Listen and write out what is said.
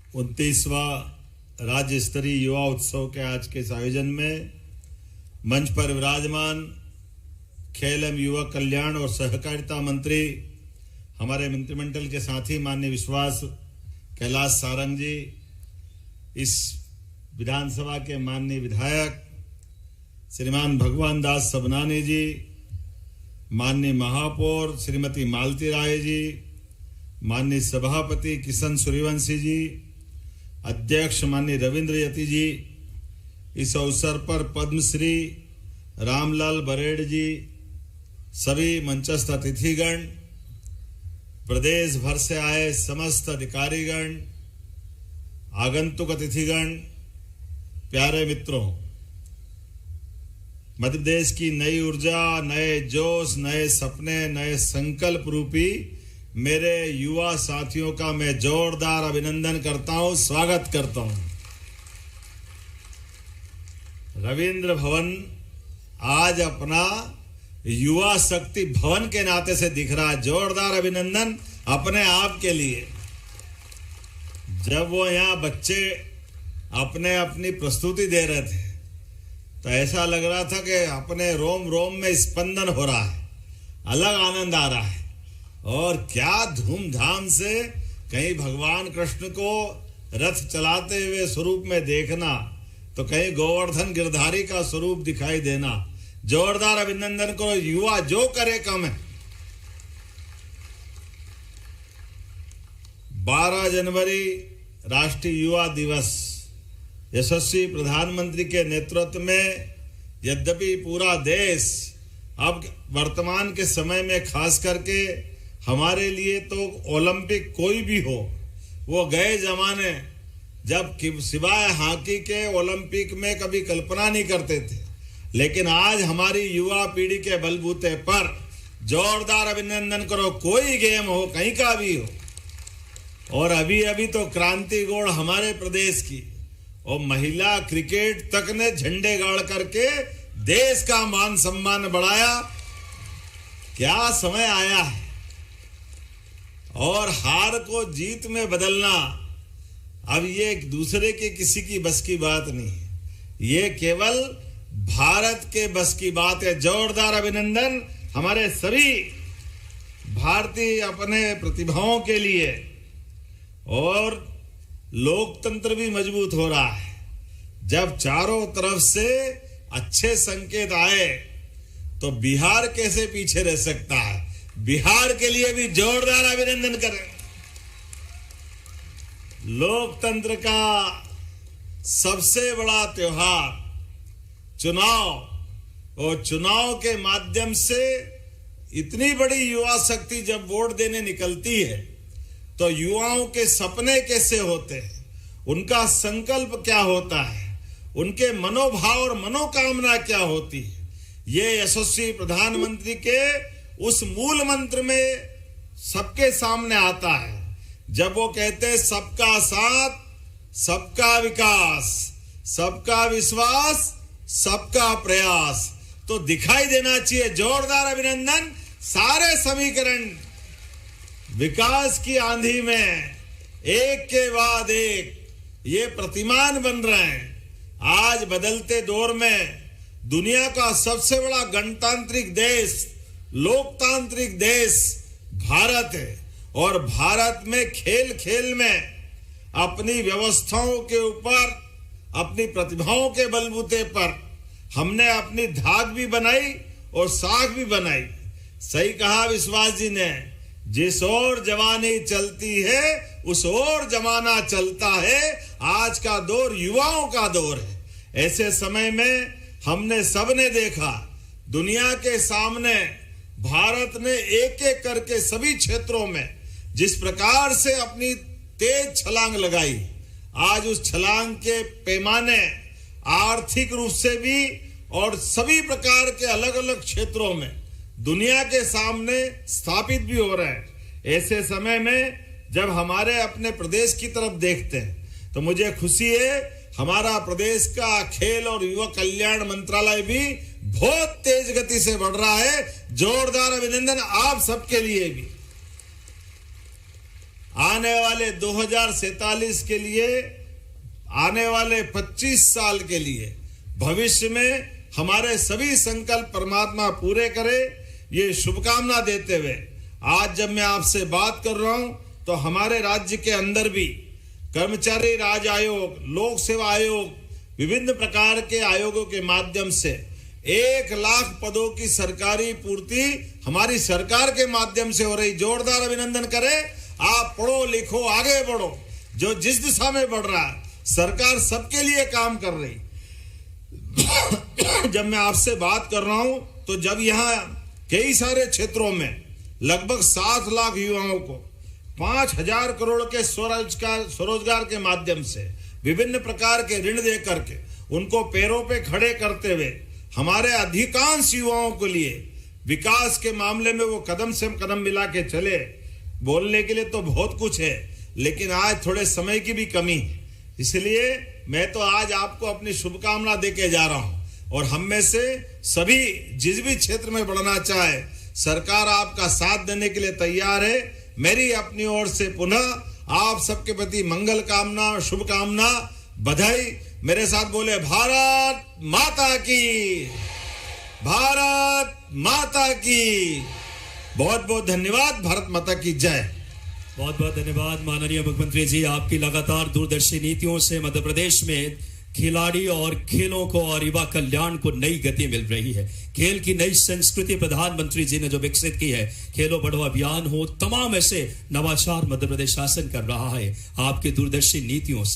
29वां राज्य स्तरीय युवा उत्सव के आज के इस आयोजन में मंच पर विराजमान खेल एवं युवा कल्याण और सहकारिता मंत्री हमारे मंत्रिमंडल के साथी माननीय विश्वास कैलाश सारंग जी, इस विधानसभा के माननीय विधायक श्रीमान भगवान दास सबनानी जी, माननीय महापौर श्रीमती मालती राय जी, माननीय सभापति किशन सूर्यवंशी जी, अध्यक्ष माननीय रविंद्र यति जी, इस अवसर पर पद्मश्री रामलाल बरेड जी, सभी मंचस्थ अतिथिगण, प्रदेश भर से आए समस्त अधिकारीगण, आगंतुक अतिथिगण, प्यारे मित्रों, मध्य प्रदेश की नई ऊर्जा, नए जोश, नए सपने, नए संकल्प रूपी मेरे युवा साथियों का मैं जोरदार अभिनंदन करता हूं, स्वागत करता हूं। रविंद्र भवन आज अपना युवा शक्ति भवन के नाते से दिख रहा है। जोरदार अभिनंदन अपने आप के लिए। जब वो यहाँ बच्चे अपनी प्रस्तुति दे रहे थे तो ऐसा लग रहा था कि अपने रोम रोम में स्पंदन हो रहा है, अलग आनंद आ रहा है। और क्या धूमधाम से कहीं भगवान कृष्ण को रथ चलाते हुए स्वरूप में देखना, तो कहीं गोवर्धन गिरधारी का स्वरूप दिखाई देना। जोरदार अभिनंदन करो, युवा जो करे कम है। 12 जनवरी राष्ट्रीय युवा दिवस यशस्वी प्रधानमंत्री के नेतृत्व में, यद्यपि पूरा देश अब वर्तमान के समय में खास करके हमारे लिए तो ओलंपिक कोई भी हो, वो गए जमाने जब सिवाय हॉकी के ओलंपिक में कभी कल्पना नहीं करते थे। लेकिन आज हमारी युवा पीढ़ी के बलबूते पर जोरदार अभिनंदन करो, कोई गेम हो, कहीं का भी हो। और अभी अभी तो क्रांति गोड़ हमारे प्रदेश की और महिला क्रिकेट तक ने झंडे गाड़ करके देश का मान सम्मान बढ़ाया। क्या समय आया है। और हार को जीत में बदलना अब ये एक दूसरे के किसी की बस की बात नहीं है, ये केवल भारत के बस की बात है। जोरदार अभिनंदन हमारे सभी भारतीय अपने प्रतिभाओं के लिए। और लोकतंत्र भी मजबूत हो रहा है। जब चारों तरफ से अच्छे संकेत आए तो बिहार कैसे पीछे रह सकता है। बिहार के लिए भी जोरदार अभिनंदन करें। लोकतंत्र का सबसे बड़ा त्योहार चुनाव, और चुनाव के माध्यम से इतनी बड़ी युवा शक्ति जब वोट देने निकलती है तो युवाओं के सपने कैसे होते हैं, उनका संकल्प क्या होता है, उनके मनोभाव और मनोकामना क्या होती है, ये यशस्वी प्रधानमंत्री के उस मूल मंत्र में सबके सामने आता है। जब वो कहते हैं सबका साथ, सबका विकास, सबका विश्वास, सबका प्रयास, तो दिखाई देना चाहिए। जोरदार अभिनंदन। सारे समीकरण विकास की आंधी में एक के बाद एक ये प्रतिमान बन रहे हैं। आज बदलते दौर में दुनिया का सबसे बड़ा गणतांत्रिक देश, लोकतांत्रिक देश भारत है। और भारत में खेल खेल में अपनी व्यवस्थाओं के ऊपर, अपनी प्रतिभाओं के बलबूते पर हमने अपनी धाक भी बनाई और साख भी बनाई। सही कहा विश्वास जी ने, जिस ओर जवानी चलती है उस ओर जमाना चलता है। आज का दौर युवाओं का दौर है। ऐसे समय में हमने सबने देखा दुनिया के सामने भारत ने एक एक करके सभी क्षेत्रों में जिस प्रकार से अपनी तेज छलांग लगाई। आज उस छलांग के पैमाने आर्थिक रूप से भी और सभी प्रकार के अलग अलग क्षेत्रों में दुनिया के सामने स्थापित भी हो रहे हैं। ऐसे समय में जब हमारे अपने प्रदेश की तरफ देखते हैं तो मुझे खुशी है, हमारा प्रदेश का खेल और युवा कल्याण मंत्रालय भी बहुत तेज गति से बढ़ रहा है। जोरदार अभिनंदन आप सबके लिए भी। आने वाले 2047 के लिए, आने वाले 25 साल के लिए भविष्य में हमारे सभी संकल्प परमात्मा पूरे करे, ये शुभकामना देते हुए आज जब मैं आपसे बात कर रहा हूं तो हमारे राज्य के अंदर भी कर्मचारी राज आयोग, लोक सेवा आयोग, विभिन्न प्रकार के आयोगों के माध्यम से 1 लाख पदों की सरकारी पूर्ति हमारी सरकार के माध्यम से हो रही। जोरदार अभिनंदन करें। आप पढ़ो लिखो आगे बढ़ो, जो जिस दिशा में बढ़ रहा है सरकार सबके लिए काम कर रही। जब मैं आपसे बात कर रहा हूं तो जब यहाँ कई सारे क्षेत्रों में लगभग 7 लाख युवाओं को 5,000 करोड़ के स्वरोजगार के माध्यम से विभिन्न प्रकार के ऋण दे करके उनको पैरों पे खड़े करते हुए हमारे अधिकांश युवाओं के लिए विकास के मामले में वो कदम से कदम मिला के चले। बोलने के लिए तो बहुत कुछ है, लेकिन आज थोड़े समय की भी कमी है, इसलिए मैं तो आज आपको अपनी शुभकामना देके जा रहा हूं। और हम में से सभी जिस भी क्षेत्र में बढ़ना चाहे सरकार आपका साथ देने के लिए तैयार है। मेरी अपनी ओर से पुनः आप सबके प्रति मंगल कामना, शुभकामना, बधाई। मेरे साथ बोले भारत माता की, भारत माता की। बहुत बहुत धन्यवाद। भारत माता की जय। बहुत बहुत धन्यवाद माननीय मुख्यमंत्री जी। आपकी लगातार दूरदर्शी नीतियों से मध्य प्रदेश में खिलाड़ी और खेलों को और युवा कल्याण को नई गति मिल रही है। खेल की नई संस्कृति प्रधानमंत्री जी ने जो विकसित की है, खेलो बढ़ो अभियान हो, तमाम ऐसे नवाचार मध्य प्रदेश शासन कर रहा है आपकी दूरदर्शी नीतियों से।